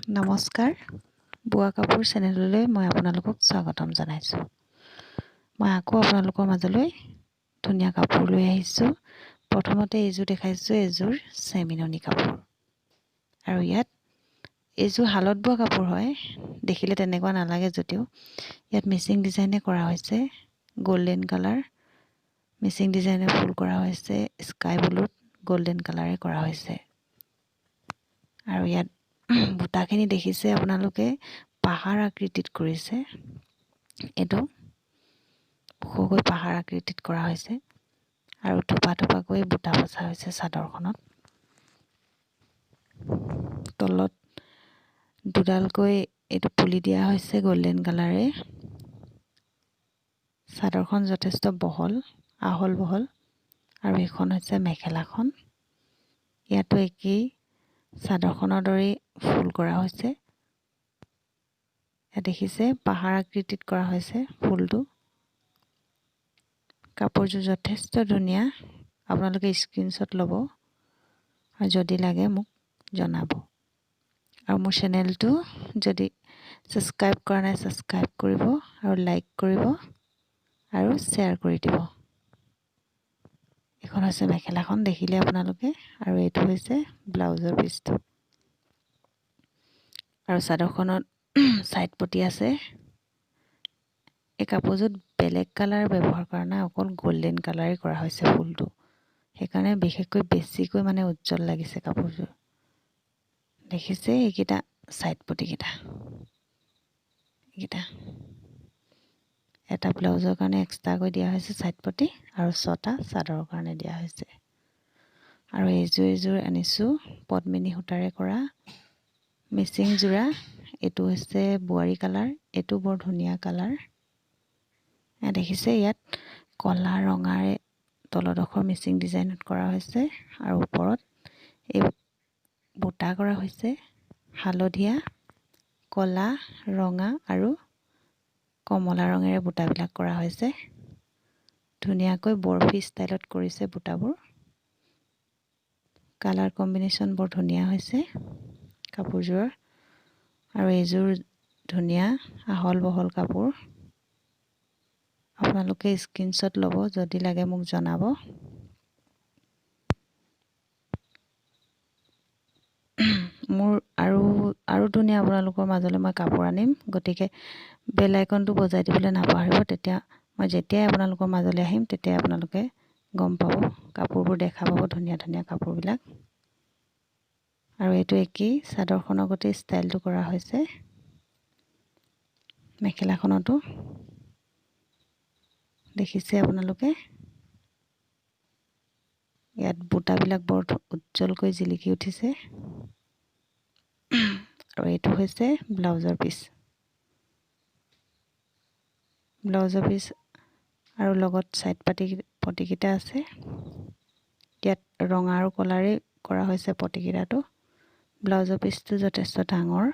নমস্কাৰ বোৱা কাপোৰ চেনেললৈ মই আপোনালোকক স্বাগতম জনাইছোঁ। মই আকৌ আপোনালোকৰ মাজলৈ ধুনীয়া কাপোৰ লৈ আহিছোঁ। প্ৰথমতে এইযোৰ দেখাইছোঁ, এযোৰ চেমিননি কাপোৰ। আৰু ইয়াত এইযোৰ শালত বোৱা কাপোৰ হয়, দেখিলে তেনেকুৱা নালাগে যদিও ইয়াত মিচিং ডিজাইনে কৰা হৈছে। গোল্ডেন কালাৰ মিচিং ডিজাইনে ফুল কৰা হৈছে, স্কাই ব্লুত গোল্ডেন কালাৰে কৰা হৈছে। আৰু ইয়াত বুটাখিনি দেখিছে আপোনালোকে, পাহাৰ আকৃতিত কৰিছে। এইটো ওখকৈ পাহাৰ আকৃতিত কৰা হৈছে আৰু থোপা থোপাকৈ বুটা বচা হৈছে চাদৰখনত। তলত দুডালকৈ এইটো পুলি দিয়া হৈছে গোল্ডেন কালাৰে। চাদৰখন যথেষ্ট আহল বহল আৰু এইখন হৈছে মেখেলাখন। ইয়াতো একেই চাদৰখনৰ দৰেই ফুল কৰা হৈছে। ইয়াত দেখিছে পাহাৰ আকৃতিত কৰা হৈছে ফুলটো। কাপোৰযোৰ যথেষ্ট ধুনীয়া। আপোনালোকে স্ক্ৰীনশ্বট ল'ব আৰু যদি লাগে মোক জনাব। আৰু মোৰ চেনেলটো যদি ছাবস্ক্ৰাইব কৰা নাই, ছাবস্ক্ৰাইব কৰিব আৰু লাইক কৰিব আৰু শ্বেয়াৰ কৰি দিব। এইখন হৈছে মেখেলাখন, দেখিলে আপোনালোকে। আৰু এইটো হৈছে ব্লাউজৰ পিচটো। আৰু চাদৰখনত ছাইড পটি আছে। এই কাপোৰযোৰত বেলেগ কালাৰ ব্যৱহাৰ কৰা নাই, অকল গোল্ডেন কালাৰেই কৰা হৈছে ফুলটো। সেইকাৰণে বিশেষকৈ বেছিকৈ উজ্জ্বল লাগিছে কাপোৰযোৰ। দেখিছে এইকেইটা ছাইড পটিকেইটা, এটা ব্লাউজৰ কাৰণে এক্সট্ৰাকৈ দিয়া হৈছে ছাইড পটি আৰু 6টা চাদৰৰ কাৰণে দিয়া হৈছে। আৰু এইযোৰ আনিছোঁ পদ্মিনী সূতাৰে কৰা মিচিং যোৰা। এইটো হৈছে বোৱাৰী কালাৰ, এইটো বৰ ধুনীয়া কালাৰ। দেখিছে ইয়াত কলা ৰঙাৰে তলডোখৰ মিচিং ডিজাইনত কৰা হৈছে আৰু ওপৰত এই বুটা কৰা হৈছে। হালধীয়া, কলা, ৰঙা আৰু কমলা ৰঙেৰে বুটাবিলাক কৰা হৈছে। ধুনীয়াকৈ বৰফি ষ্টাইলত কৰিছে বুটাবোৰ। কালাৰ কম্বিনেশ্যন বৰ ধুনীয়া হৈছে কাপোৰযোৰৰ। আৰু এইযোৰ ধুনীয়া আহল বহল কাপোৰ। আপোনালোকে স্ক্ৰীনশ্বট ল'ব, যদি লাগে মোক জনাব। মোৰ আৰু ধুনীয়া আপোনালোকৰ মাজলৈ মই কাপোৰ আনিম, গতিকে বেল আইকনটো বজাই দিবলৈ নাপাহৰিব। তেতিয়া মই যেতিয়াই আপোনালোকৰ মাজলৈ আহিম তেতিয়াই আপোনালোকে গম পাব, কাপোৰবোৰ দেখা পাব, ধুনীয়া ধুনীয়া কাপোৰবিলাক। আৰু এইটো একেই চাদৰখনৰ গোটেই ষ্টাইলটো কৰা হৈছে। মেখেলাখনতো দেখিছে আপোনালোকে, ইয়াত বুটাবিলাক বৰ উজ্জ্বলকৈ জিলিকি উঠিছে। আৰু এইটো হৈছে ব্লাউজৰ পিচ। আৰু লগত ছাইড পটিকেইটা আছে। ইয়াত ৰঙা আৰু কলাৰে কৰা হৈছে পটিকেইটাটো। ব্লাউজৰ পিচটো যথেষ্ট ডাঙৰ।